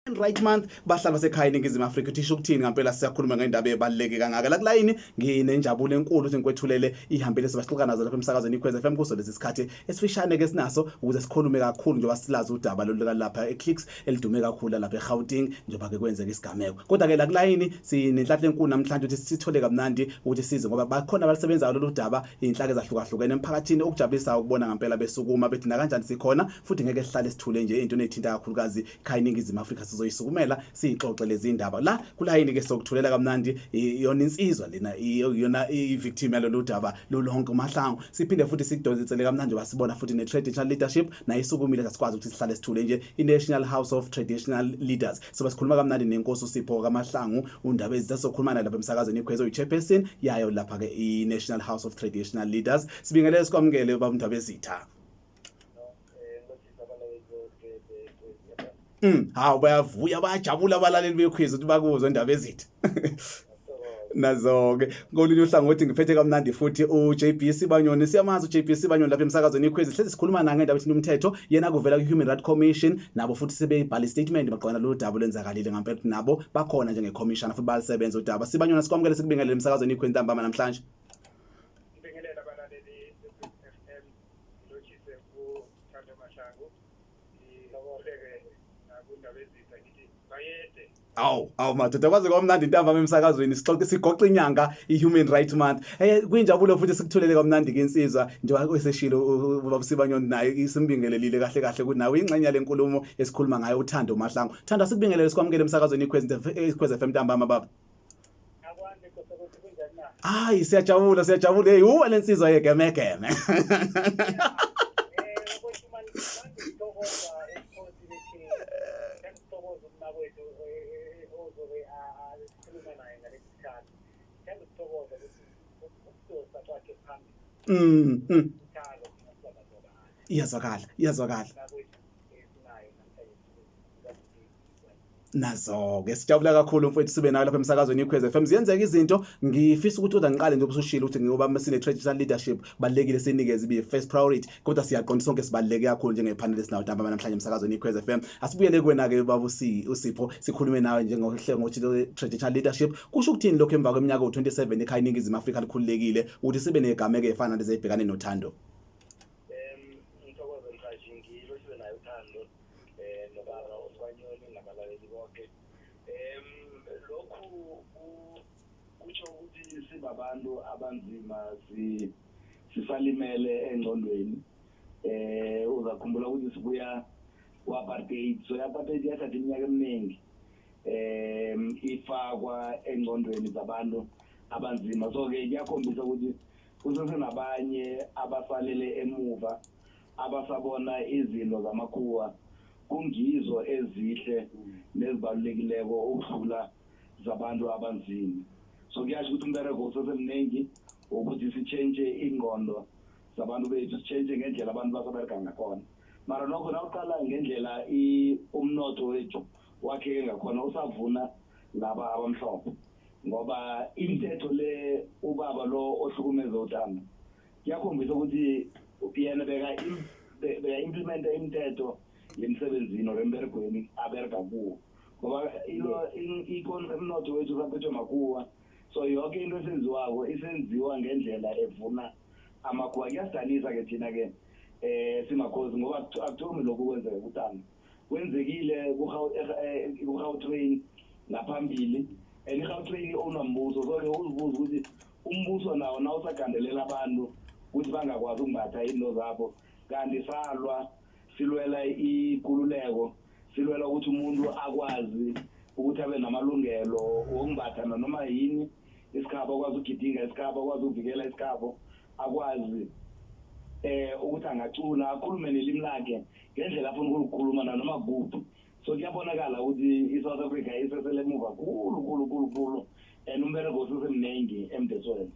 Right month bahlala basekhaya eNingizimu Afrika uthisha ukuthini ngempela siyakhuluma ngendaba ebaluleke kangaka la kulayini nginenjabulo enkulu ukuthi ngikwethulele ihambele sibahlukana nazo lapha emsakazweni iKwez FM kuso lesi sikhathi esifishane ke sinaso ukuze sikhulume kakhulu njengoba silazi udaba lolu lapha eClicks elidume kakhulu lapha eGauteng njengoba ke kwenzeka isigameko kodwa ke la kulayini sinenhlanhla enkulu namhlanje ukuthi sithole kamnandi ukuthi size ngoba bakhona abasebenzayo lolu daba inhlaka ezahlukahlukene emphakathini okujabulisa ukubona ngempela besukuma bethi na kanjani sikhona futhi ngeke sihlale sithule nje into nethinta kakhulukazi ekhaya eNingizimu Afrika zoyisukumela sixoxe lezi indaba la kulayini ke sokuthulela kamnandi iyona insizwa lena iyona ivictim yalolu daba lolonke Mahlangu siphinde futhi sikudonsele kamnandi basibona futhi ne-traditional leadership nayo isukumile sasikwazi ukuthi sihlale sithule nje i-National House of Traditional Leaders soba sikhuluma kamnandi nenkosi Sipho kaMahlangu undaba ezizokhuluma lapha emsakazweni iKwez oyi-chairperson yayo lapha ke i-National House of Traditional Leaders sibingelele sikwamukele baba Ndaba ezitha hawu bayavuya bayajabula abalaleli beKwez ukuthi bakuzwe indaba ezitha nazo-ke kolunye uhlangothi ngiphethe kamnandi futhi uJB Sibanyoni siyamazi uJB Sibanyoni lapha emsakazweni iKwez hlezi sikhuluma naye ngendaba ethi umthetho yena kuvela ku-Human Rights Commission nabo futhi sebeyibhala statement baqona lolu daba lenzakalile ngempela nabo bakhona njenge-commissioner futhi balisebenza udaba Sibanyoni sikwamukele sikubingelele emsakazweni iKwez ntambama namhlanje ngibingelela abalaleli FM lochise ku Thando Mahlangu ngilobeke nakundaba ezitha ngithi bayede awu madoda kwaze kwamnandi ntambama emsakazweni sixoxe sigoqa inyanga i-Human Rights Month kuyinjabulo futhi sikutholele kamnandi ke insizwa njengoba kweseshilo ubaba Sibanyoni naye isimbingelelile kahle kahle ukuthi nawe ingxenye lenkulumo esikhuluma ngayo uThando Mahlangu Thando sikubingelele sikwamukele emsakazweni iKwez FM ntambama baba akwande kosokuthi kunjani na hayi siyajabula hey lensizwa yegemegeme ukuthi manje ngitokoza eSport lethi ngitokoza umnakwethu ozobe asikhuluma naye ngalesi sikhathi ngitokoza ukuthi ukusosa kwakhe phambili iyazwakala nazo-ke sijabula kakhulu mfowethu sibe nayo lapha emsakazweni iKwez FM ziyenzeka izinto ngifisa ukuthi kodwa ngiqale nje ubusushilo ukuthi ngoba sine-traditional leadership balulekile sinikeze ibe first priority kodwa siyaqonda sonke sibaluleke kakhulu njenge-panelist nawo ntambama namhlanje emsakazweni iKwez FM asibuyele kuwena-ke baba uSipho sikhulume nawe njengohlelo ngokuthi traditional leadership kusho ukuthini lokho emva kweminyaka u-27 ekhaya eNingizimu Afrika likhululekile ukuthi sibe negameko ey'fana lezi ey'bhekane noThando ngithokoza mhaji ngiloshiwe naye uThando nobaba uSibanyoni nabalaleli bonke lokhu kutsho ukuthi sibabantu abanzima sisalimele engqondweni uzakhumbula ukuthi sibuya ku-apartheid so i-apartheid yathatha iminyaka eminingi ifakwa engqondweni zabantu abanzima so-ke kuyakhombisa ukuthi kusesenabanye abasalele emuva abasabona izinto zamakhuwa kungizo ezihle nezibalulekileko ukudlula zabantu abanzima so kuyasho ukuthi umbereko usesemningi ukuthi sitshentshe ingqondo zabantu bethu sitshentshe ngendlela abantu basabereka ngakhona mara nokho nawuqala ngendlela umnotho wethu wakheke ngakhona usavuna laba abamhlophe ngoba imithetho le ubaba lo ohlukumeza uThando kuyakhombisa ukuthi yena beka-implementa imithetho yemsebenzini or emberegweni abereka kuwo ngoba umnotho wethu usaphethwe makuwa so yonke into esenziwako isenziwa ngendlela evuna amakhuwa kuyasidanisa-ke thina-ke simakhosi ngoba akuthomi lokhu kwenzeka kuThando kwenzekile ku-Gautrain ngaphambili and i-Gautrain onombuso so-ke uzibuza ukuthi umbuso nawo nawusagandelela abantu ukuthi bangakwazi ukumbatha into zabo kanti salwa silwela ikululeko silwela ukuthi umuntu akwazi ukuthi abe namalungelo wokumbatha noma yini isikhabo akwazi ukugidinga isikhabo akwazi ukuvikela isikhabo akwazi ukuthi angacula akhulume nelimi lakhe ngendlela afuna ukulikhuluma nanoma kuphi so kuyabonakala ukuthi i-South Africa isesele emuva khulu and umbereko usesemningi emdesweni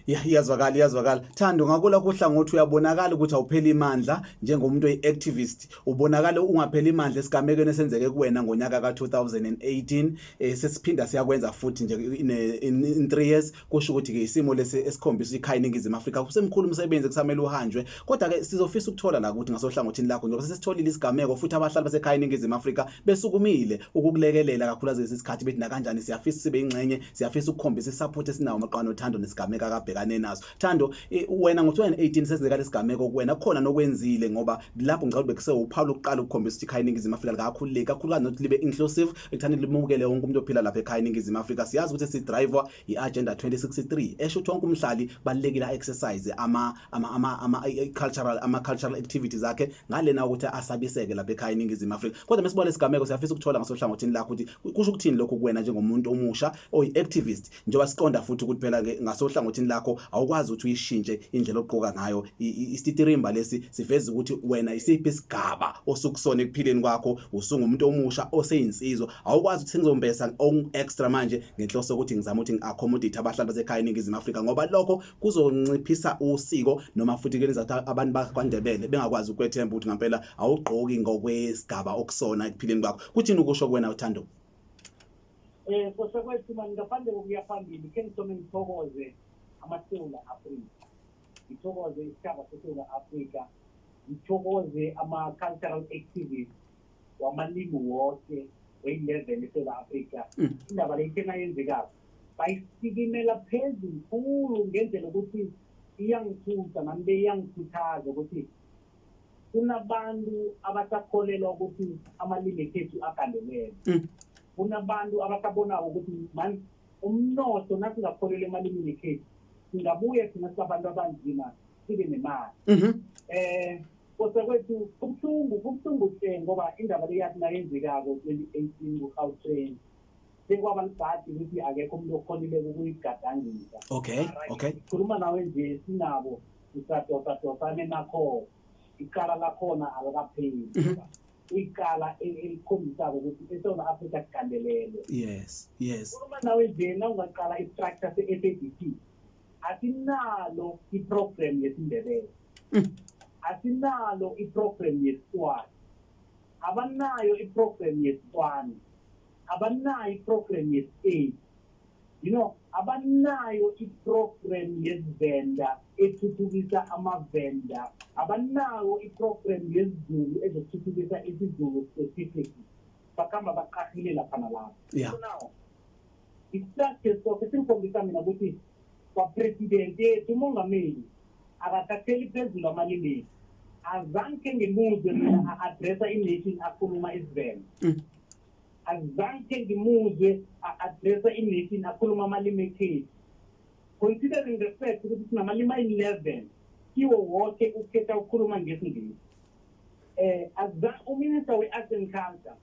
Iyazwakala Thando ngakula kuhlangothi uyabonakala ukuthi awupheli imandla njengomuntu oyiactivist ubonakala ungapheli imandla esigamekweni esenzeke kuwena ngonyaka ka2018 sesiphinda siyakwenza futhi nje in 3 years kusho ukuthi ke isimo lesi esikhombisa ikhaya iningizimu Afrika kusemkhulu umsebenzi kusamele uhanjwe kodwa ke sizofisa ukuthola la ukuthi ngasohlangothini lakho njengoba sesitholile isigameko futhi abahlali basekhaya iningizimu Afrika besukumile ukukulekelela kakhulu isikhathi bethi na kanjani siyafisa sibe ingcenye siyafisa ukukhombisa isupport esinawo maqano Thando nesigameko akabhekane nazo Thando wena ngo2018 sesenzeka lesigameko kuwena kukhona nokwenzile ngoba lapho ngicabanga bekuse uphawu lokuqala ukukhombisa ukuthi ikhaya iningizimu Afrika likakhululeki kakhulukazi nokuthi libe inclusive ekuthanda limukele wonke umuntu ophila lapha ekhaya iningizimu Afrika siyazi ukuthi sidriver iagenda 2063 esho ukuthi wonke umhlali balekile exercise cultural activities zakhe ngalena ukuthi asabiseke lapha ekhaya iningizimu Afrika kodwa mesibona lesigameko siyafisa ukuthola ngasohlangothini lakho ukuthi kusho ukuthini lokho kuwena njengomuntu omusha oyiactivist njengoba siqonda futhi ukuthi phela ngasohlangothini lakho awukwazi ukuthi uyishintshe indlela oqoka ngayo isitirimba lesi siveza ukuthi wena isiphi isigaba osukusona ekuphileni kwakho usungumuntu omusha oseyinsizwa awukwazi ukuthi sengizombesa extra manje ngenhloso ukuthi ngizama ukuthi ngiaccommodate abahlali basekhaya iningizimu Afrika ngoba lokho kuzonciphisa usiko noma futhi kwenza ukuthi abantu bakwaNdebele bengakwazi ukwethemba ukuthi ngempela awugqoki ngokwesigaba okusona ekuphileni kwakho kuthini ukusho kuwena uThando Kosekwethu manje ngaphandle kokuya phambili ke ngizome ngithokoze amaSewula Afrika ngithokoze isigaba seSewula Afrika ngithokoze ama-cultural activists wamalimi wonke we-11 eSewula Afrika indaba leyithena yenzekako bayisikimela phezulu khulu ngendlela ukuthi iyangithutha nami beyangikhuthaza ukuthi kunabantu abasakholelwa ukuthi amalimi ethu agandelele kunabantu abasabona ukuthi man umnotho nasingakholelwa emalini ekhethu singabuye thina sibabantu abanzima sibe nemali kosekwethu kubuhlungu ngoba indaba leyathi nayenzekako 2018 ku-Gauteng sekwabalibhadi ukuthi akekho umuntu okhonileko ukuyigadangisa okay khuluma nawe nje sinabo sisadosane nakho icala lakhona alikapheli ikala elikhombisako ukuthi eSouth Africa sigandelelwe yes khuluma nawe nje nawungaqala istructure se-SABC asinalo iprogram yesiNdebele asinalo iprogram yesiSwati abanayo iprogram yesiTswana abanayo iprogram yesi-8 abanayo iprogram yesivenda ethuthukisa amavenda abanayo iprogram yesiZulu ezothuthukisa isiZulu specific bakamba baqahile lapha nalapha so now istructure soke sikhombisa mina ukuthi kwapresident yethu umongameli akathatheli phezulu amalimi azange ngimuzwe mina a-addressa i-nation akhuluma isivenda azange ngimuzwe a-addressa i-nation akhuluma amalimi ekhethu considering the fact ukuthi sinamalimi ayi-11 kiwo wonke ukhetha ukukhuluma ngesingisi uminister we-arts and culture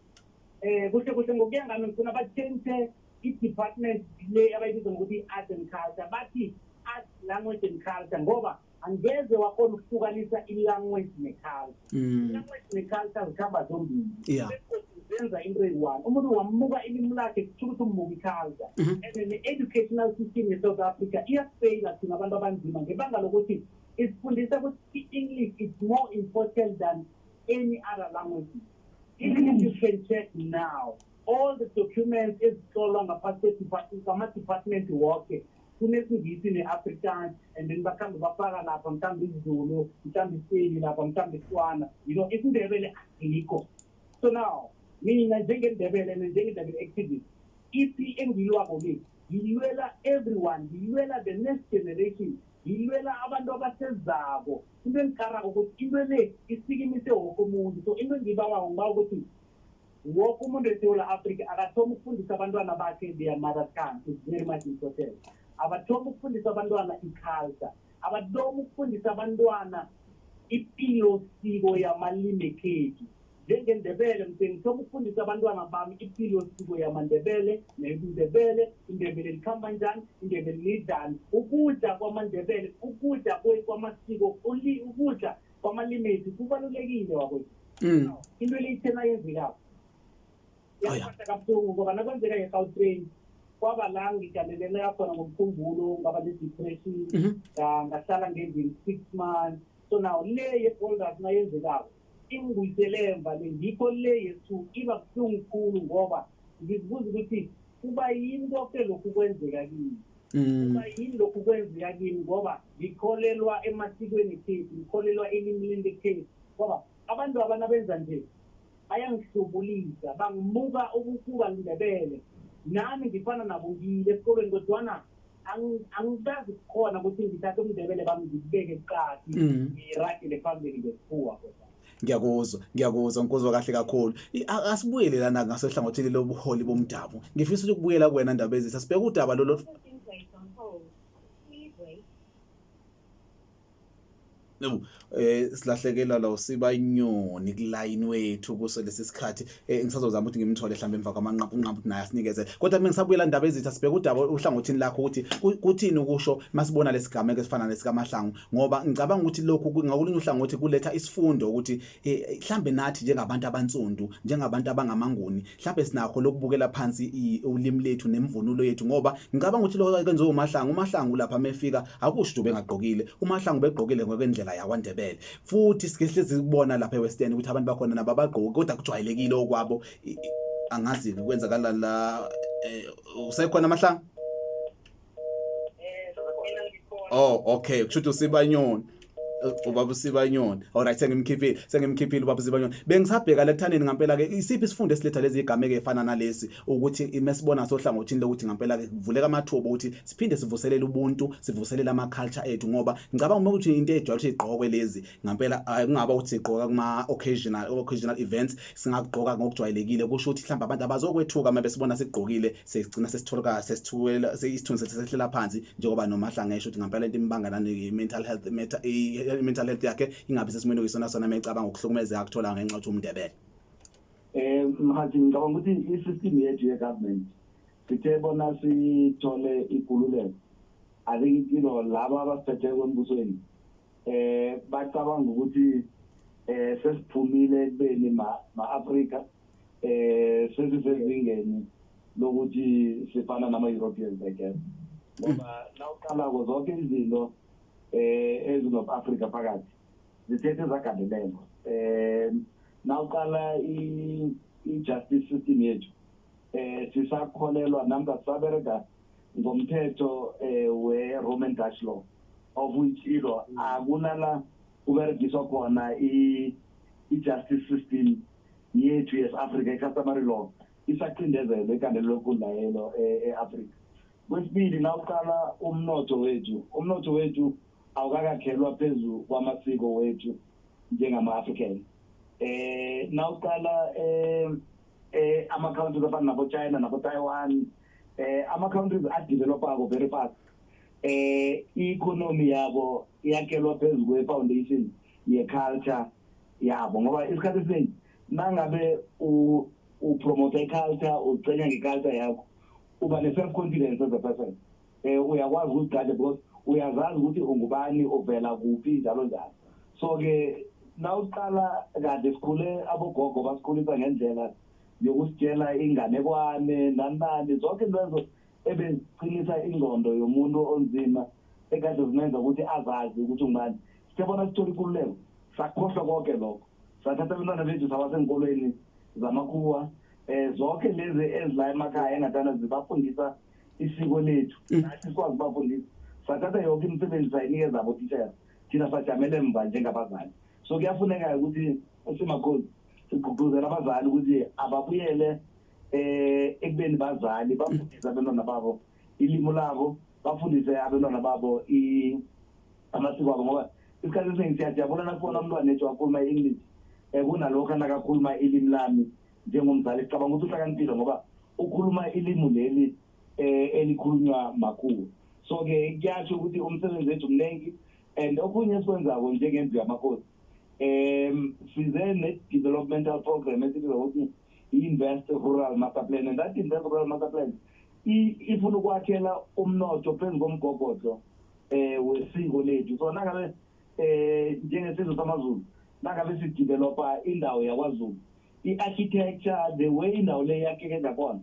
kuhle ngokuya ngami ngifuna batshentshe i-department le abayibiza ngokuthi i-arts and culture bathi art language and culture ngoba angeze wakhona ukuhlukanisa i-language ne-culture i-language ne-culture zikhamba zombili zenza into eyi-one umuntu wamuka ilimi lakhe kusho ukuthi umuka i-culture and ne-educational system ye-South Africa iyasifeyila thina abantu abanzima ngebanga lokuthi isifundisa ukuthi i-English is more important than any other language. Even if you can check now, all the documents ezihlolwa ngama-department wonke kunesingisi ne-Afrikaans and then bakhambe bafaka lapha mhlawumbe isiZulu mhlawumbe isipeni lapha mhlawumbe isiTswana isiNdebele asikho. So now mina njengeNdebele njengeNdebele activist ipi engilwako le ngilwela everyone ngilwela the next generation ngilwela abantu abasezako into engikarako ukuthi into le isikimise wonke umuntu so into engibawa ngiba ukuthi wonke umuntu eSewula Africa akathoma ukufundisa abantwana bakhe their mother tongue is very much important abathoma ukufundisa abantwana i-culture abathoma ukufundisa abantwana ipilo siko yamalimi ekhethu njengeNdebele ngithoma ukufundisa abantwana bami ipilo siko yamaNdebele iNdebele likhamba njani iNdebele lidani ukudla kwamaNdebele ukudla kwamasiko ukudla kwamalimi ethu kubalulekile wakwethu into leyithena yenzekako yaphatha kabuhlungu ngoba nakwenzeka nge-Gauteng kwaba la ngigandelela khona ngomkhumbulo ngaba ne-depression ngahlala ngendlini 6 months. So now le ye-boulders nayenzekako ingibuyisele emva le ngikho le yethu iba buhlungu khulu ngoba ngizibuza ukuthi kuba yini konke lokhu kwenzeka kimi. Kuba yini lokhu kwenzeka kimi ngoba ngikholelwa emasikweni ethu, ngikholelwa elimini lekhethu ngoba abantu abanabenza nje bayangihlubulisa bangimuka ukukuba Ndebele. Nami ngifana nabo ngile esikolweni kodwana angibazi khona ukuthi ngithathe umndebele bami ngibeke eqadi ngiragele phambili ngesifuwa kodwa. Ngiyakuzwa ngikuzwa kahle kakhulu. Asibuyele lana ngasehlangothini lobuholi bomdabu. Ngifisa ukuthi ukubuyela kuwena Ndabezi sasibheka udaba lolo. Silahlekela la Sibanyoni kuline wethu kuso lesisikhathi ngisazozama ukuthi ngimthole mhlawumbe emva kwamanqapu naye asinikeze kodwa mina ngisabuyela Ndabezi sasibheka udaba uhlangothini lakho ukuthi kuthini ukusho masibona lesigameko esifana nesika Mahlangu ngoba ngicabanga ukuthi lokhu ngakulunye uhlangothi kuletha isifundo ukuthi mhlambe nathi njengabantu abansundu njengabantu abangamanguni mhlambe sinakho lokubukela phansi ulimi lethu nemvunulo yethu ngoba ngicabanga ukuthi lokho kwenziwa uMahlangu lapha mefika akusho bengagqokile uMahlangu begqokile ngokwendlela yakwaNdebele futhi sikehlezi kubona lapha eWestern ukuthi abantu bakhona nabo abagqoki kodwa kujwayelekile okwabo angazi kwenzakala la usekhona Mahlangu okay kusho Sibanyoni ubaba Sibanyoni alright sengimkhiphile ubaba Sibanyoni bengisabheka lethaneni ngempela ke isiphi isifundo esiletha lezi igame ke efana nalesi ukuthi mesibona sohlangothini lokuthi ngempela ke kuvuleka amathuba ukuthi siphinde sivuselele ubuntu sivuselele ama culture ethu ngoba ngicabanga ukuthi into ejwayele igqokwe lezi ngempela kungaba ukuthi sigqoka kuma occasional events singagqoka ngokujwayelekile kusho ukuthi mhlawumbe abantu abazokwethuka mabesibona sigqokile sigcina sesithola isithunzi sesehlela phansi njengoba noMahlangu ngisho ukuthi ngempela into imbanga nani mental health yakhe ingabe sesimweni okuyisona sona mecabanga ukuhlukumezeka akuthola ngenxa yokuthi umndebele mhathi ngicabanga ukuthi i-system yethu ye-government sithe bona sithole ikululeko alikilo laba abasiphethe kwembusweni bacabanga ukuthi sesiphumile ekubeni ma-Afrika sesisezingeni lokuthi sifana nama-Europeans I guess ngoba nawuqalako zonke izinto ezino-Afrika phakathi zithethe zagandelelwa nawuqala i-justice system yethu sisakholelwa namka sisabereka ngomthetho we-Roman Dutch law of which ilo akunala kuberegiswa khona i-justice system yethu yes-Africa i-customary law isaqindezelwe igandelelo kunlayelo e-Afrika. Kwesibili nawuqala umnotho wethu awukakakhelwa phezu kwamasiko wethu njengama-African. Nawuqala ama-countries afana nabo-China nabo-Taiwan ama-countries adevelopako very fast i-economy yabo iyakhelwa phezu kwe-foundation ye-culture yabo ngoba isikhathi esiningi nangabe upromote i-culture ucenya nge-culture yakho uba ne-self-confidence as a person uyakwazi ukuzigada because uyazazi ukuthi ungubani ovela kuphi njalo njalo. So-ke nawuqala kade sikhule abogogo basikhulisa ngendlela yokusitshela inganekwane nanani zonke izinto ebeziqinisa ingqondo yomuntu onzima ekade zimenza ukuthi azazi ukuthi ungubani. Sitebona sithola ikululeko sakhohlwa konke lokho sathatha abantwana bethu sabasenkolweni zamakhuwa zonke lezi ezila emakhaya engathana zibafundisa isiko lethu nathi sikwazi ukubafundisa sathatha yonke imisebenzi sayinikeza abotishera thina sajamele emva njengabazali. So kuyafuneka ukuthi simakhozi sigqugquzela abazali ukuthi ababuyele ekubeni bazali bafundise abantwana babo ilimi labo bafundise abantwana babo amasiko abo ngoba isikhathi esiningi siyajabula nakubona umntwana ethu akhuluma i-English kunalokho anakakhuluma ilimi lami njengomzali sicabanga ukuthi uhlakaniphile ngoba ukhuluma ilimi leli elikhulunywa makhulu. So-ke kuyasho ukuthi umsebenzi wethu mningi and okunye esikwenzako njengendlu yamakhosi size ne-developmental program esibizwa ukuthi i-Invest Rural Master Plan and that Invest Rural Master Plan ifuna ukwakhela umnotho phezu komgogodlo wesiko lethu. So nangabe njengesizwe samaZulu nangabe sidevelopa indawo yakwaZulu i-architecture the way indawo le yakheke ngakhona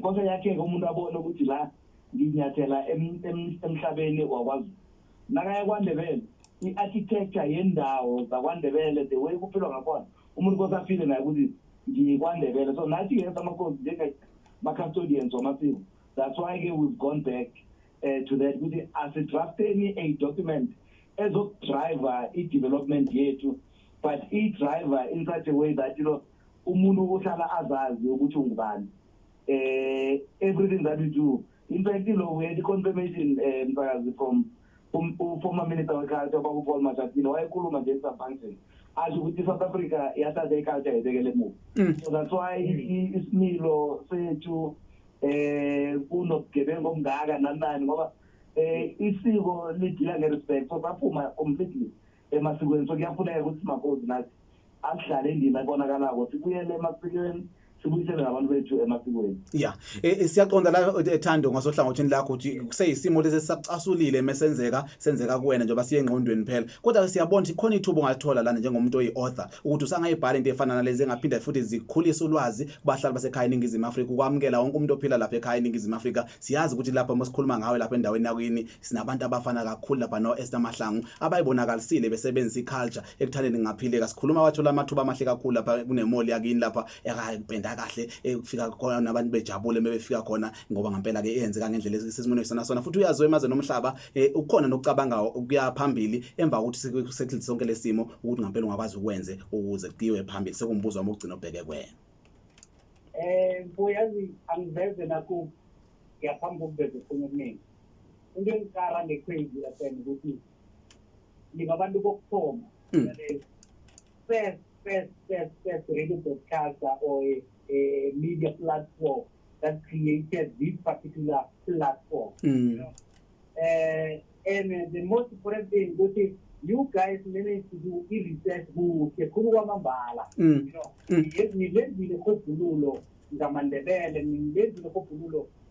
Konke yakhe umuntu abone ukuthi la nginyathela emhlabeni wakwaZulu. Nakaya kwaNdebele i-architecture yendawo zakwaNdebele the way kuphilwa ngakhona umuntu kosafile naye ukuthi ngikwaNdebele. So nathi ke amakhosi njengama-custodians wamasiko, that's why we've gone back to that ukuthi asidrafteni a document ezokudriver i-development yethu, but i-driver in such a way that umuntu uhlala azazi ukuthi ungubani. Everything that we do, in fact, we had the confirmation from former Minister of Culture, Babu Paul Machatino, why Kuluma Jesa function. As with South Africa, yata de culture, they move. So that's why it's Milo say to Uno Kebengo Gaga Nanda and Mova. It's still little respect for Papuma completely. They must go so you put a good smoke out that I'm sharing in Nagana was really masculine. Yeah, siyaqonda la Thando ngasohlangothini lakho ukuthi kuseyisimo lesi sacasulile mesenzeka kuwena njengoba siye engqondweni phela. Kodwa siyabona ukuthi khona ithubo ongathola lana njengomuntu oyi-author ukuthi usangayibhala into efana nalezi engaphinda futhi zikhulisa ulwazi kubahlali basekhaya eNingizimu Afrika, ukwamukela wonke umuntu ophila lapha ekhaya eNingizimu Afrika. Siyazi ukuthi lapha masikhuluma ngawe lapha endaweni yakini sinabantu abafana kakhulu lapha no-Esther Mahlangu abayibonakalisile besebenzisa iculture ekuthandeni ngaphileka. Sikhuluma wathola amathuba amahle kakhulu lapha kunemall yakini lapha ekupenda kahle ukufika khona abantu bejabule mebefika khona ngoba ngempela ke eyenzeka ngendlela esisimweni esana sona. Futhi uyazi emazweni omhlaba ukhona nokucabanga ukuya phambili emva ukuthi sekhilise sonke lesimo ukuthi ngempela ungakwazi ukwenze ukuze kuyiwe phambili. Sekumbuzo wami ukugcina ubheke kwena. Boyazi angiveze nakho ngiyaphambi ukubheka khona okuningi. Into engikara necrazy lapha ukuthi ningabantu bokuthoma first radio broadcaster or a media platform that created this particular platform. You know? And the most important thing is you guys managed to do research who Mambala. You know,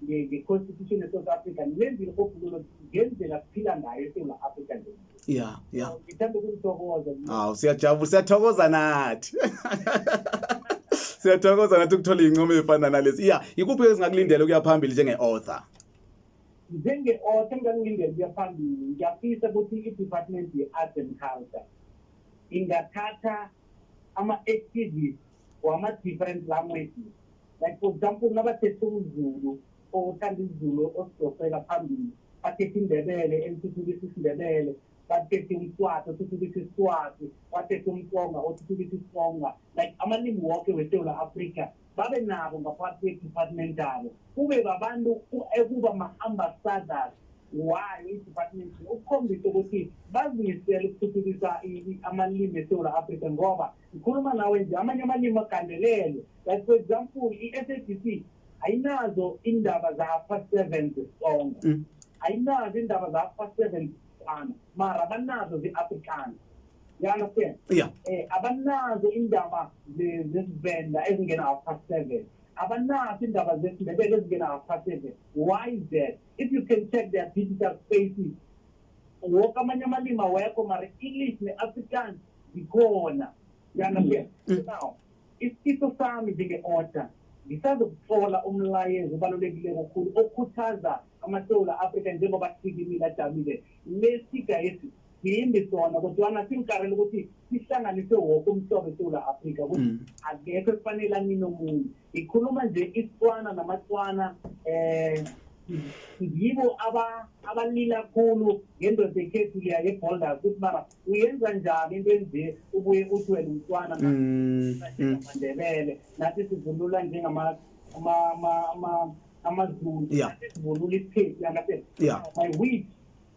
the Constitution of South Africa, African. Yeah. So, siyathokoza nathi. Siyathokoza nathi ukuthola inqumo efana nalezi. Yeah, ikuphi ezingakulindela ukuya phambili njenge-author? Njenge-author engangilindele ukuya phambili, ngiyafisa ukuthi i-Department ye-Arts and Culture ingathatha ama-activities wama-different languages. Like for example, nabathethe uZulu othanda isiZulu osidosela phambili, bathethe iNdebele elithuthukisa isiNdebele, bathethe uMswati othuthukisa iSiswati, bathethe uMtsonga othuthukisa iSitsonga. Like amalimi wonke weSewula Africa babe nabo ngaphakathi kwe-department yabo, kube babantu ekuba ma-ambassadors wayo i-department ukukhombisa ukuthi bazimisele ukuthuthukisa amalimi eSewula Africa ngoba ngikhuluma nawe nje amanye amalimi agandelele. Like for example, i-SABC ayinazo indaba za-7 zesitsonga, ayinazo indaba za-7 zesitswana, mara banazo ze-Afrikaans. You understand? Yeah. Abanazo indaba zesivenda ezingena 7. Abanazo indaba zesiNdebele ezingena 7. Why is that? If you can check their digital spaces, woke amanye amalimi awekho mara English ne-Afrikaans zikhona. You understand? Now, isitho sami njenge-author ngisazokuthola umlayezo obalulekile kakhulu okhuthaza amaSewula Afrika njengoba sifikile ajamile lesiga yethu ngiyimbi sona kodwa simkarele ukuthi sihlanganise wonke umhlobo eSewula Afrika ukuthi akekho kufanele anini omunye. Ikhuluma nje iSitswana namaStswana yibo abalila kakhulu ngento zekhethu leya ye-boulders ukuthi mara uyenza njani into enje ubuye uthi wena umStswana naMandebele nathi sivunula amazulu nathi sivunula isikhethu yangathi my wish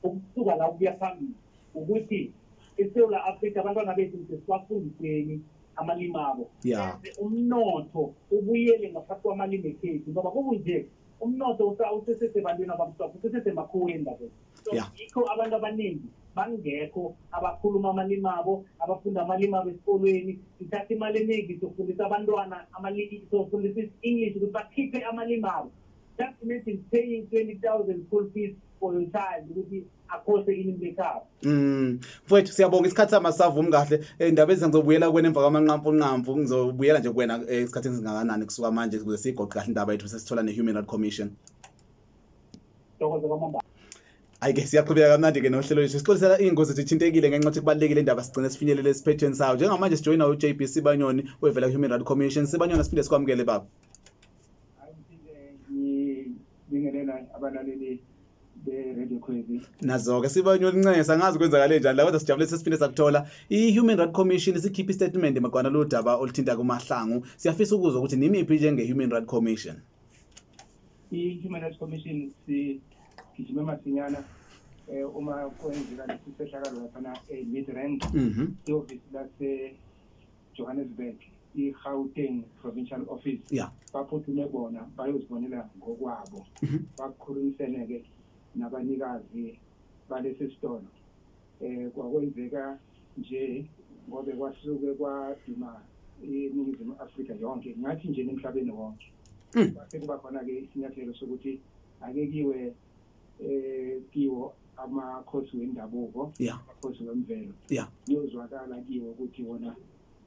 ukusuka la ukuya phambili ukuthi eSewula Afrika abantwana bethu sibafundiseni amalimi abo, umnotho ubuyele ngaphansi kwamalimi ekhethu ngoba kunje umnotho usesebantwini abamhlophe usesemakhuweni lapho. So yikho abantu abaningi bangekho abakhuluma amalimi abo, abafunda amalimi abo esikolweni. Sithatha imali eningi sofundisa abantwana amalimi, sofundisa English ukuthi bakhiphe amalimi abo. Just imagine paying 20,000 school fees for your child ukuthi akhose ilimi lekhaya. Mfowethu siyabonga isikhathi samasavumi kahle indaba ngizobuyela kuwena emva kwamanqampu ngizobuyela nje kuwena esikhathini singakanani kusuka manje ukuze sigoqe kahle indaba yethu sesithola ne-Human Rights Commission. Ntokozo kwamambala. Ayike siyaqhubeka kamnandi-ke nohlelo lethu sixolisela iy'ngozi zithintekile ngenxa yokuthi kubalulekile indaba sigcine sifinyelele esiphethweni sawo njengamanje sijoyina u-JB Sibanyoni wevela Human Rights Commission. Sibanyoni siphinde sikwamukele baba. Ngibingelela abalaleli be-Radio Ikosi. Nazo-ke Sibanyoni Ncesa ngazi kwenzakale njani la kodwa sijabule sesiphinde sakuthola i-Human Rights Commission sikhipha istatement magwana lo daba oluthinta kuMahlangu. Siyafisa ukuzwa ukuthi nimiphi njenge-Human Rights Commission. I-Human Rights Commission sigijime masinyana uma kwenzeka lesi sehlakalo laphana e-Midrand i-office lase-Johannesburg i-Gauteng Provincial Office baphuthume bona bayozibonela ngokwabo bakhulumisene-ke nabanikazi balesi sitolo kwakwenzeka nje ngobe kwasuke kwaduma iNingizimu Afrika yonke ngathi nje nemhlabeni wonke base kuba khona-ke isinyathelo sokuthi ake kiwo amakhosi wendabuko amakhosi wemvelo kuyozwakala kiwo ukuthi wona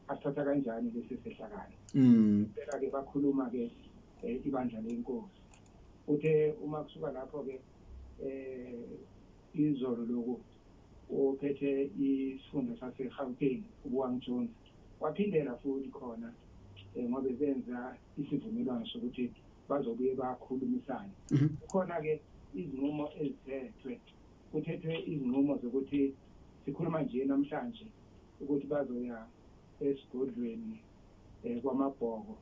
asithatha kanjani lesi sehlakalo. Phela-ke bakhuluma-ke ibandla lenkosi uthe uma kusuka lapho-ke izolo loku ophethe isifunda sase-Gauteng uBuwang waphindela futhi khona ngoba benza isivumelwano sokuthi bazobuye bakhulumisane. Khona-ke izinqumo kuthethwe izinqumo zokuthi sikhuluma nje namhlanje ukuthi bazoya esigodlweni kwamabhoko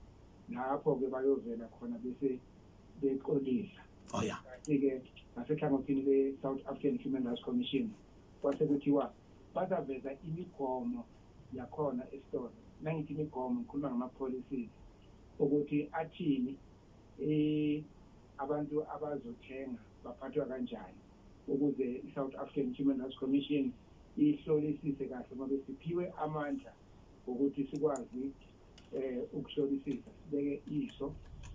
lapho-ke bayovela khona bese beqolisa. Kanti-ke ngasenhlangothini le-South African Human Rights Commission kwase kuthiwa bazaveza imigomo yakhona esitolo. Nangithi imigomo ngikhuluma ngama-policies ukuthi athini abantu abazothenga baphathwa kanjani ukuze i-South African Human Rights Commission ihlolisise kahle ngoba siphiwe amandla ukuthi sikwazi ukuhlolisisa sibeke iso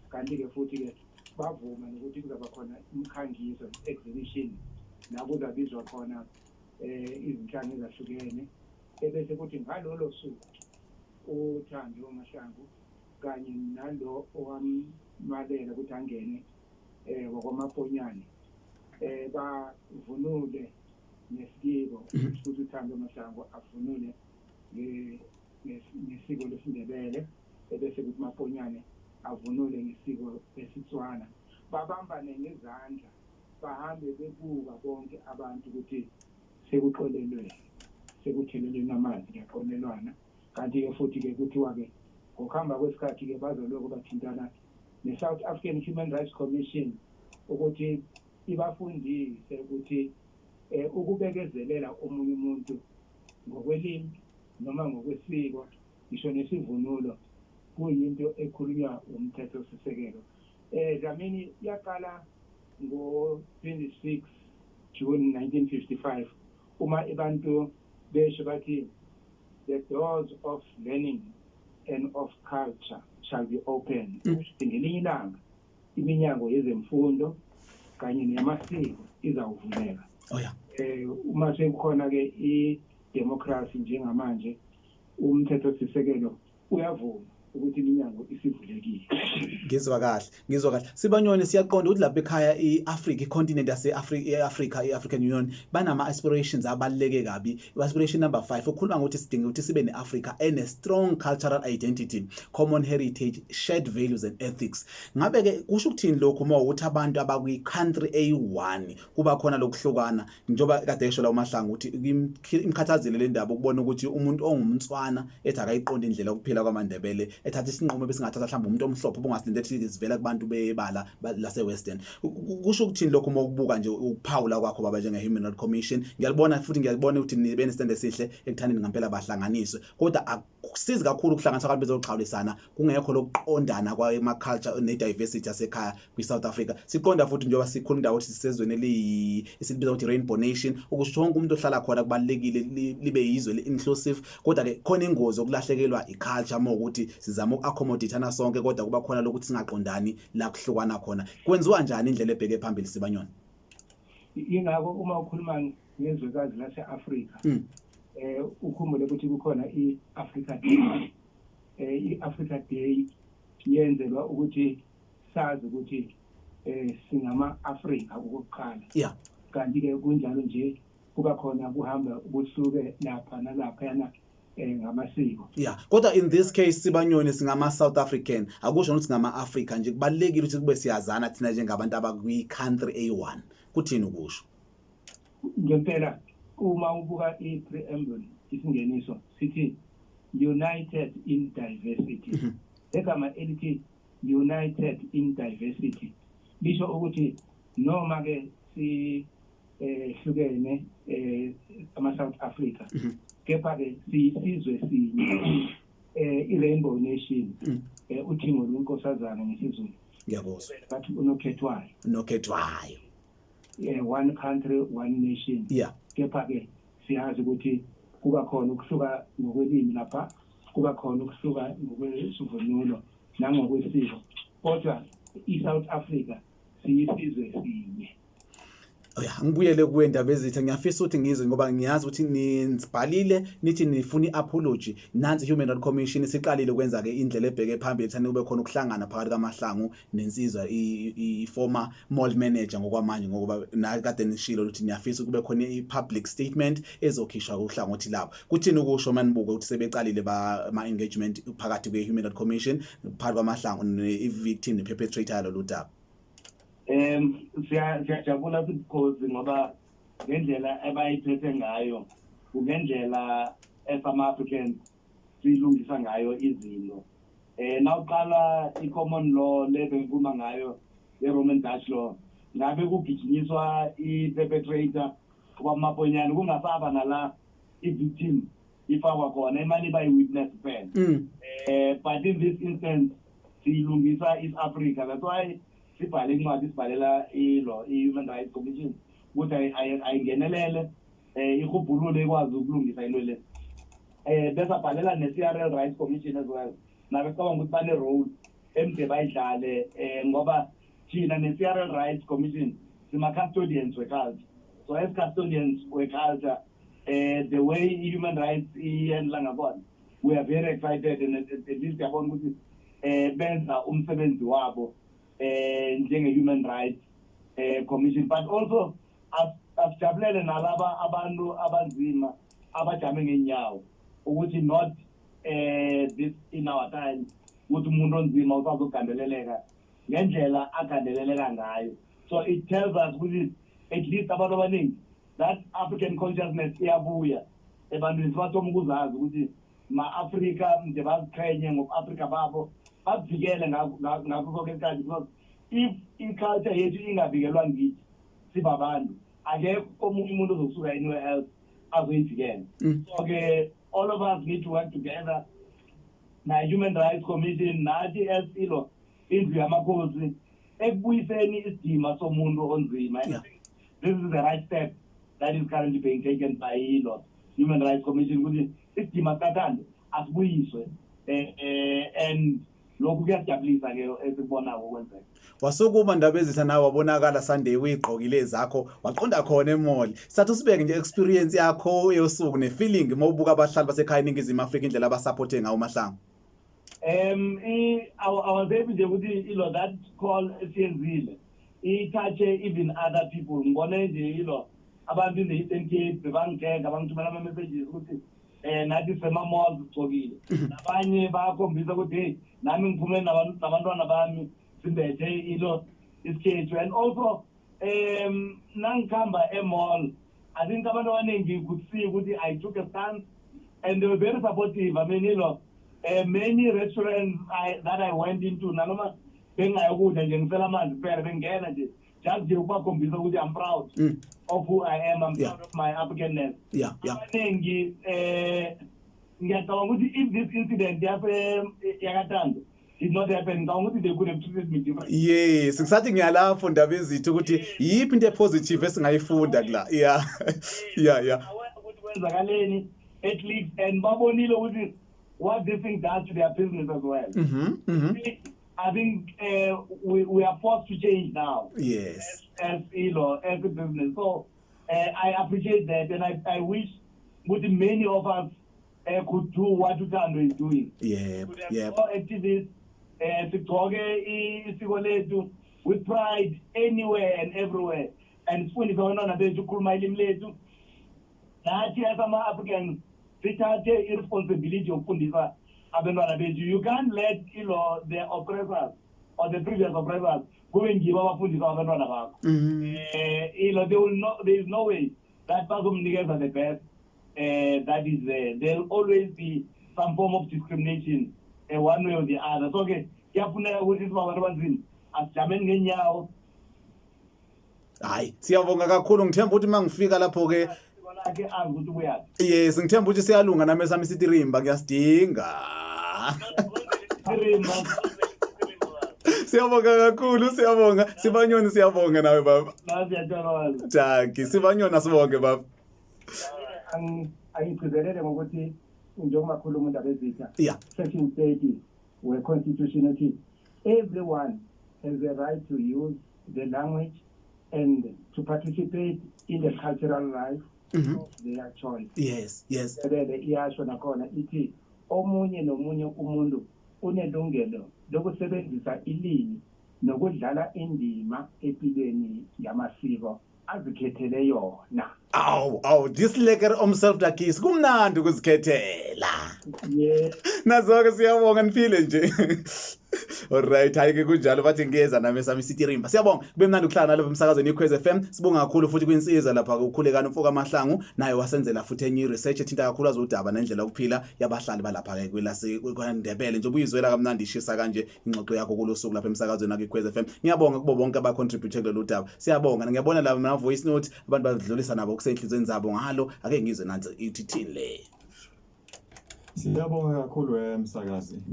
kanti-ke futhi-ke bavuma nokuthi kuzaba khona imikhangiso exhibition la kuzabizwa khona izinhlanga ezahlukene ebese kuthi ngalolo suku uThando Mahlangu kanye nalo owamalela ukuthi angene wakwamaponyane bavunule nesiko futhi uThando Mahlangu avunule ngesiko lesiNdebele ebese kuthi maponyane avunule ngesiko lesitswana babambane ngezandla bahambe bebuka bonke abantu ukuthi sekuqolelwe sekuthelelwe amanzi yaqolelwana kanti-ke futhi-ke kuthiwa-ke ngokuhamba kwesikhathi-ke bazoloko bathintana ne-South African Human Rights Commission ukuthi ibafundise ukuthi ukubekezelela omunye umuntu ngokwelimi noma ngokwesiko ngisho nesivunulo kuyinto ekhulunywa umthetho-sisekelo. Dlamini yaqala ngo-26 June 1955 uma abantu besho bathi the doors of learning and of culture shall be open. Ngelinye ilanga iminyango yezemfundo kanye neyamasiko izawuvuleka. Uma sekukhona-ke i-democracy njengamanje umthetho-sisekelo uyavuma ukuthi iminyango isivulekile. Ngizwa kahle Sibanyoni siyaqonda ukuthi lapha ekhaya i-Africa i-continent yase-Africa i-African Union banama aspirations abaluleke kabi. I-aspiration number 5 ukhuluma ngokuthi sidinga ukuthi sibe ne-Africa ene strong cultural identity, common heritage, shared values and ethics. Ngabe-ke kusho ukuthini lokhu uma ukuthi abantu abakwi-country A1 kuba khona lokuhlukana njengoba kade esho la uMahlangu ukuthi imkhathazile le ndaba ukubona ukuthi umuntu ongumNtswana ethi akayiqonda indlela yokuphila kwamaNdebele ethatha isinqumo besingathatha mhlawumbe umuntu omhlophe obungasilinde ethi sivela kubantu bebala lase-Western. Kusho ukuthini lokho uma ukubuka nje ukuphawula kwakho baba njenge-Human Rights Commission? Ngiyabona ukuthi nibe nesitende esihle ekuthandeni ngempela bahlanganiswe kodwa akusizi kakhulu ukuhlanganiswa abantu bezoxhawulisana kungekho lokuqondana kwama-culture ne-diversity yasekhaya kwi-South Africa. Siqonda futhi njengoba sikhuluma indawo ukuthi sisezweni esilibiza ukuthi rainbow nation ukusho wonke umuntu ohlala khona kubalulekile libe yizwe le-inclusive kodwa-ke khona ingozi yokulahlekelwa i-culture uma ukuthi sizama uku-accommodate sonke kodwa kuba khona lokuthi singaqondani la kuhlukana khona. Kwenziwa njani indlela ebheke phambili Sibanyoni? Yingakho uma ukhuluma ngezwekazi lase-Afrika ukhumbule ukuthi kukhona i-Africa Day i-Africa Day yenzelwa ukuthi sazi ukuthi singama-Afrika okokuqala kanti-ke kunjalo nje kuba khona kuhamba kusuke lapha nalaphayana ngamasiko. Kodwa in this case Sibanyoni singama-South African akusho ukuthi singama-Afrika nje kubalulekile ukuthi kube siyazana thina njengabantu abakwi-country A1 kuthini ukusho? Ngempela uma ubuka i-preamble isingeniso sithi united in diversity. Egama elithi united in diversity lisho ukuthi noma ke hlukene ama-South Africa kepha ke siyisizwe sinye i-Rainbow Nation uthimo lwenkosazana ngesizulu ngiyabuzwa bathi unokhethwayo one country one nation kepha ke siyazi ukuthi kuba khona ukuhluka ngokwelimi lapha kuba khona ukuhluka ngokwesivunulo nangokwesiko kodwa i-South Africa siyisizwe sinye. Ngibuyele kuwe Ndaba Ezitha ngiyafisa ukuthi ngizwe ngoba ngiyazi ukuthi nibhalile nithi nifuna i-apology nansi Human Rights Commission siqalile ukwenza ke indlela ebheke phambili thani kube khona ukuhlangana phakathi kaMahlangu nensizwa i-former mall manager ngokwamanje ngoba nakade nishilo ukuthi niyafisa kube khona i-public statement ezokhishwa kuhlangothi labo kuthini ukusho manibuke ukuthi sebeqalile ma engagement phakathi kwe-Human Rights Commission phakathi kaMahlangu ne-victim ne-perpetrator yalo daba? Siyajabula because ngoba ngendlela abayiphethe ngayo ngendlela as-Africans silungisa ngayo izinto nawuqala i-common law lebengikhuluma ngayo i-Roman Dutch law ngabe kugijinyiswa i-perpetrator kwamaponyana kungasaba nala i-victim ifakwa khona imali bayi-witness kuphela but in this instance silungisa East Africa. That's why sibhale incwadi sibhalela i-Human Rights Commission ukuthi ayingenelele ihubhulule ikwazi ukulungisa into le bese abhalela ne-CRL Rights Commission as well nabe cabanga ukuthi bane-role emde bayidlale ngoba thina ne-CRL Rights Commission sima-custodians we-culture. So as custodians we-culture the way i-human rights ihendla ngabona we are very excited and at least yabona ukuthi benza umsebenzi wabo njenge-Human Rights Commission, but also asijabulele nalaba abantu abanzima abajame ngenyawo ukuthi not this in our time ukuthi umuntu onzima usazogandeleleka ngendlela agandeleleka ngayo. So it tells us ukuthi at least abantu abaningi that African consciousness iyabuya ebantwini sibathoma ukuzazi ukuthi ma-Afrika nje baziqhenye ngobu-Afrika babo bakuvikele ngakho konke isikhathi because if i-culture yethu ingavikelwa ngithi sibabantu akekho omunye umuntu ozokusuka anywhere else azoyivikela. So-ke all of us need to work together na-Human Rights Commission nathi as indlu yamakhosi ekubuyiseni isidima somuntu onzima. This is the right step that is currently being taken by Human Rights Commission ukuthi isidima sikaThando asibuyiswe and lokhu kuyajabulisa ke esikubona okwenzeka. Wasukuma Ndaba Ezitha nawe wabonakala Sunday uyigqokile ezakho waqonda khona emall. Sathi usibeke nje experience yakho yosuku ne-feeling mawubuka abahlali basekhaya eNingizimu Afrika indlela abasupporte ngawo Mahlangu. I was able to ukuthi that call esiyenzile touch even other people ngibone nje abantu in the Eastern Cape bebangithenga bangithumela ama-messages ukuthi nathi sema-malls sigcokile nabanye bayakhombisa ukuthi hey nami ngiphume nabantwana bami simbethe isikhethu. And also nangikhamba e-mall I think abantu abaningi could see ukuthi I took a stance and they were very supportive. I mean many restaurants that I went into nanoma bengayokudla nje ngisela amanzi kuphela bengena nje just nje ukubakhombisa ukuthi I'm proud of who I am. I'm proud of my Africanness. Abaningi ngiyacabanga ukuthi if this incident yakaThando did not happen ngicabanga ukuthi they could have treated me differently. Yes, ngisathi ngiyalapho Ndaba Ezitha ukuthi yiphi into positive esingayifunda kula. Ukuthi kwenzakaleni at least and babonile ukuthi what this thing does to their business as well. I think we are forced to change now. Yes. As a business. So I appreciate that, and I wish would many of us could do what Thando is doing. Yeah, More activists, with pride anywhere and everywhere. And as Africans, irresponsibility of Fundisa. You can't let the oppressors or the previous oppressors go and give up Fundisa. There is no way that person are the best. That is there. There will always be some form of discrimination, one way or the other. So, okay, hayi siyabonga kakhulu ngithemba ukuthi mangifika lapho ke yes ngithemba ukuthi siyalunga nami sami sitirimba ngiyasidinga siyabonga kakhulu siyabonga Sibanyoni siyabonga nawe baba Jaki Sibanyoni asibonge baba angigcizelele ngokuthi njengoba khuluma indaba ezitha section 30 we constitution uthi everyone has the right to use the language and to participate in the cultural life of their choice. Yes. Iyasho nakhona ithi omunye nomunye umuntu unelungelo lokusebenzisa ilimi nokudlala indima empilweni yamasiko azikhethele yona. This lekere omself dakisi kumnandi ukuzikhethela. Yes. Nazo-ke siyabonga nifile nje. Alright, hayi-ke kunjalo bathi ngiyeza nami sami sitirimba. Siyabonga kube mnandi ukuhlala nalapha emsakazweni iKhozi FM. Sibonga kakhulu futhi kwinsiza lapha ukukhulekana umfoka Mahlangu naye wasenzela futhi enye research ethinta kakhulu azodaba nendlela yokuphila yabahlali balapha ke kweLasendebele nje ubuyizwela kamnandi ishisa kanje ingxoxo yakho kulosuku lapha emsakazweni iKhozi FM. Ngiyabonga kubo bonke abacontribute kulolu daba. Siyabonga ngiyabona laba na voice note abantu badlulisa nabo kusenhlizweni zabo ngalo ake ngizwe nansi ithini le. Siyabonga kakhulu emsakazi.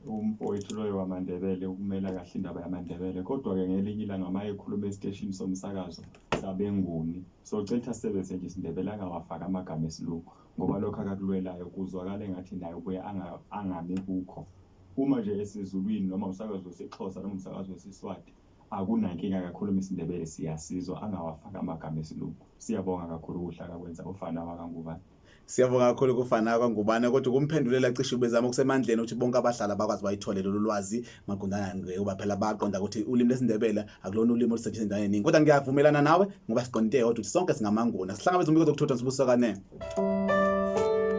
Umfowethu loyo wamaNdebele ukumela kahle indaba yamaNdebele kodwa ke ngelinye ilanga mayekhuluma estation somsakazo sabenguni so cetha sebese nje isindebele angawafaka amagama esilungu ngoba lokho akakulwelayo kuzwakala engathi naye ubuye angami kukho uma nje esizulwini noma umsakazo wesixhosa noma umsakazo wesiswati akunankinga kakhulu isindebele siyasizwa angawafaka amagama esilungu. Siyabonga kakhulu ukuhlaka kwenza ufana wakangubani. Siyabonga kakhulu kufana kwangubane kodwa kumphendulela cishe bezama kusemandleni ukuthi bonke abahlala bakwazi bayithole lolu lwazi maqondana ngoba phela baqonda ukuthi ulimi lesiNdebele akulona ulimi olusetshenziswa endaweni eningi kodwa ngiyavumelana nawe ngoba siqonde ukuthi sonke singamanguna sihlangabeza umbiko zokuthutha sibusokane.